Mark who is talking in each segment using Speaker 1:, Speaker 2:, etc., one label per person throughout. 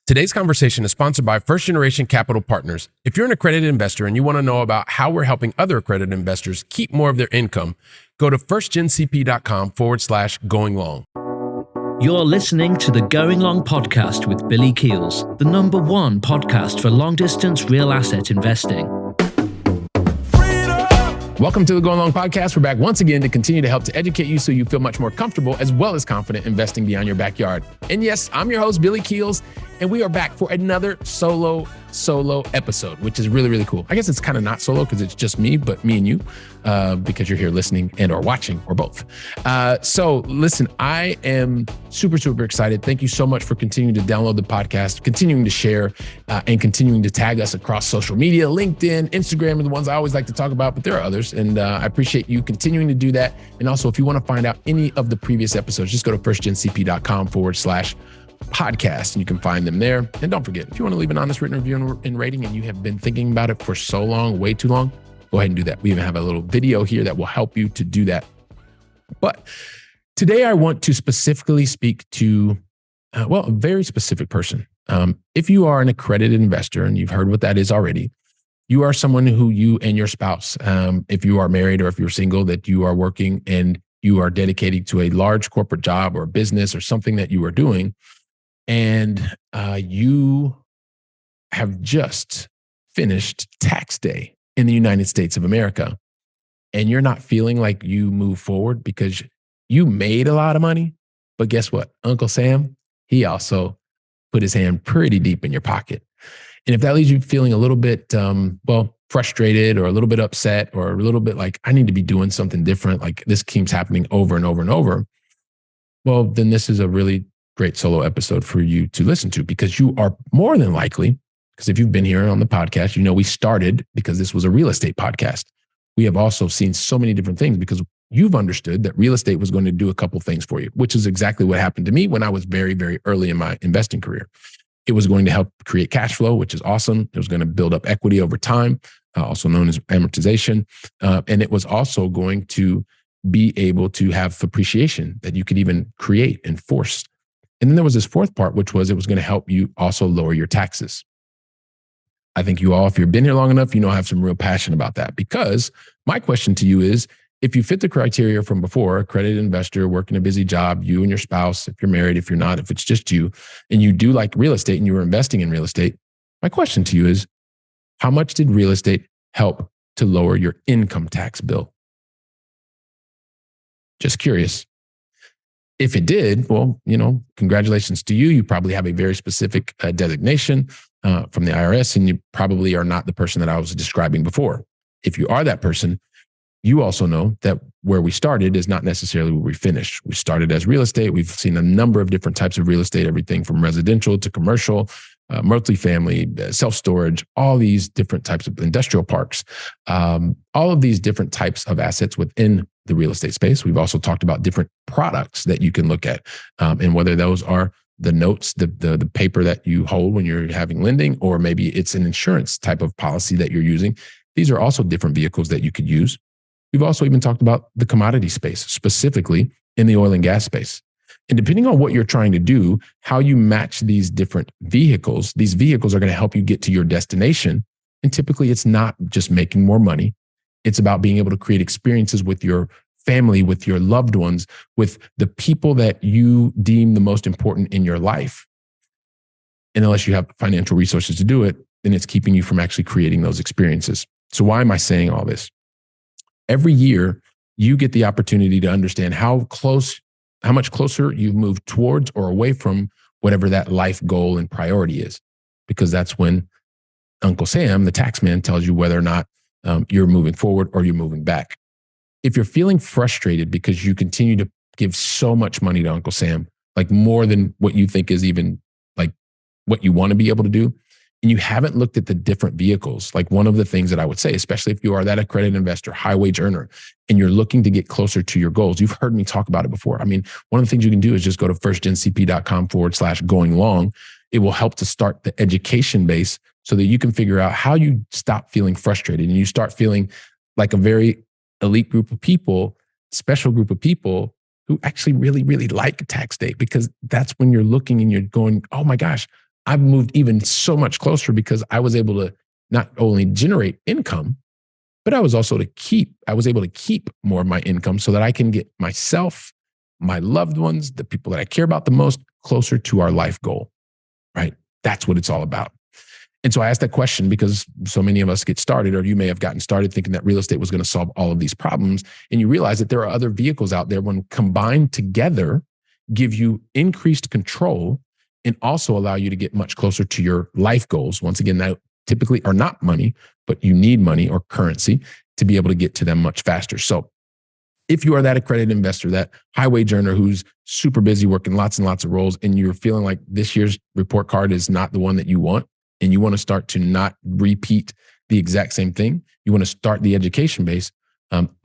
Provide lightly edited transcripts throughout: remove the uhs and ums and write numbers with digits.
Speaker 1: Today's conversation is sponsored by First Generation Capital Partners. If you're an accredited investor and you want to know about how we're helping other accredited investors keep more of their income, go to firstgencp.com/going long.
Speaker 2: You're listening to the Going Long podcast with Billy Keels, the #1 podcast for long-distance real asset investing.
Speaker 1: Welcome to the Going Long podcast. We're back once again to continue to help to educate you so you feel much more comfortable as well as confident investing beyond your backyard. And yes, I'm your host, Billy Keels, and we are back for another solo episode, which is really, really cool. I guess it's kind of not solo because it's just me, but me and you, because you're here listening and or watching or both. So listen, I am super excited. Thank you so much for continuing to download the podcast, continuing to share, and continuing to tag us across social media. LinkedIn, Instagram are the ones I always like to talk about, but there are others. And I appreciate you continuing to do that. And also, if you want to find out any of the previous episodes, just go to firstgencp.com/podcast, and you can find them there. And don't forget, if you want to leave an honest written review and rating and you have been thinking about it for so long, way too long, go ahead and do that. We even have a little video here that will help you to do that. But today I want to specifically speak to, a very specific person. If you are an accredited investor, and you've heard what that is already, you are someone who you and your spouse, if you are married or if you're single, that you are working and you are dedicating to a large corporate job or a business or something that you are doing. And you have just finished tax day in the United States of America, and you're not feeling like you move forward because you made a lot of money. But guess what? Uncle Sam, he also put his hand pretty deep in your pocket. And if that leaves you feeling a little bit, frustrated or a little bit upset or a little bit like, I need to be doing something different, like this keeps happening over and over and over, well, then this is a really great solo episode for you to listen to, because you are more than likely, because if you've been here on the podcast, you know we started because this was a real estate podcast. We have also seen so many different things because you've understood that real estate was going to do a couple things for you, which is exactly what happened to me when I was very, very early in my investing career. It was going to help create cash flow, which is awesome. It was going to build up equity over time, also known as amortization. And it was also going to be able to have appreciation that you could even create and force. And then there was this fourth part, which was it was going to help you also lower your taxes. I think you all, if you've been here long enough, you know I have some real passion about that, because my question to you is, if you fit the criteria from before, accredited investor, working a busy job, you and your spouse, if you're married, if you're not, if it's just you, and you do like real estate and you were investing in real estate, my question to you is, how much did real estate help to lower your income tax bill? Just curious. If it did, well, congratulations to you. You probably have a very specific designation from the IRS, and you probably are not the person that I was describing before. If you are that person, you also know that where we started is not necessarily where we finished. We started as real estate. We've seen a number of different types of real estate, everything from residential to commercial, multifamily, self-storage, all these different types of industrial parks, all of these different types of assets within the real estate space. We've also talked about different products that you can look at, and whether those are the notes, the paper that you hold when you're having lending, or maybe it's an insurance type of policy that you're using. These are also different vehicles that you could use. We've also even talked about the commodity space, specifically in the oil and gas space. And depending on what you're trying to do, how you match these different vehicles, these vehicles are going to help you get to your destination. And typically it's not just making more money. It's about being able to create experiences with your family, with your loved ones, with the people that you deem the most important in your life. And unless you have financial resources to do it, then it's keeping you from actually creating those experiences. So why am I saying all this? Every year, you get the opportunity to understand how much closer you've moved towards or away from whatever that life goal and priority is, because that's when Uncle Sam, the tax man, tells you whether or not you're moving forward or you're moving back. If you're feeling frustrated because you continue to give so much money to Uncle Sam, like more than what you think is even like what you want to be able to do, and you haven't looked at the different vehicles, like one of the things that I would say, especially if you are that accredited investor, high wage earner, and you're looking to get closer to your goals, you've heard me talk about it before. I mean, one of the things you can do is just go to firstgencp.com/going long. It will help to start the education base so that you can figure out how you stop feeling frustrated and you start feeling like a very elite group of people, special group of people who actually really, really like tax day, because that's when you're looking and you're going, oh my gosh, I've moved even so much closer because I was able to not only generate income, but I was able to keep more of my income so that I can get myself, my loved ones, the people that I care about the most, closer to our life goal, right? That's what it's all about. And so I asked that question because so many of us get started, or you may have gotten started thinking that real estate was going to solve all of these problems. And you realize that there are other vehicles out there when combined together, give you increased control and also allow you to get much closer to your life goals. Once again, that typically are not money, but you need money or currency to be able to get to them much faster. So if you are that accredited investor, that high wage earner who's super busy working lots and lots of roles, and you're feeling like this year's report card is not the one that you want, and you want to start to not repeat the exact same thing, you want to start the education base,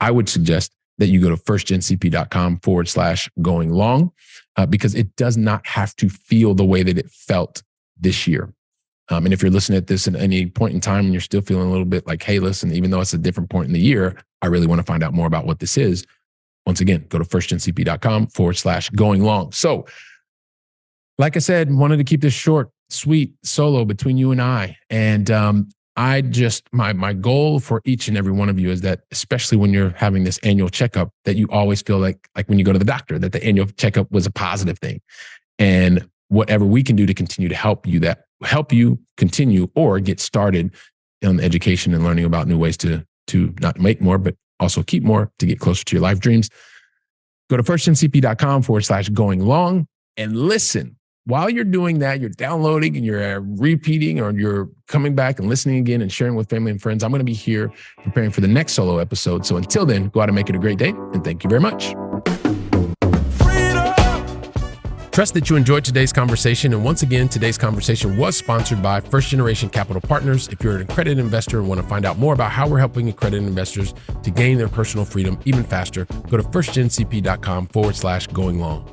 Speaker 1: I would suggest that you go to firstgencp.com/going long, because it does not have to feel the way that it felt this year. And if you're listening at this at any point in time and you're still feeling a little bit like, hey, listen, even though it's a different point in the year, I really want to find out more about what this is. Once again, go to firstgencp.com/going long. So, like I said, wanted to keep this short, sweet, solo between you and I. And my goal for each and every one of you is that, especially when you're having this annual checkup, that you always feel like when you go to the doctor, that the annual checkup was a positive thing. And whatever we can do to continue to help you continue or get started in education and learning about new ways to not make more, but also keep more, to get closer to your life dreams. Go to firstgencp.com/going long and listen. While you're doing that, you're downloading and you're repeating, or you're coming back and listening again and sharing with family and friends. I'm going to be here preparing for the next solo episode. So until then, go out and make it a great day. And thank you very much. Trust that you enjoyed today's conversation. And once again, today's conversation was sponsored by First Generation Capital Partners. If you're an accredited investor and want to find out more about how we're helping accredited investors to gain their personal freedom even faster, go to firstgencp.com/going long.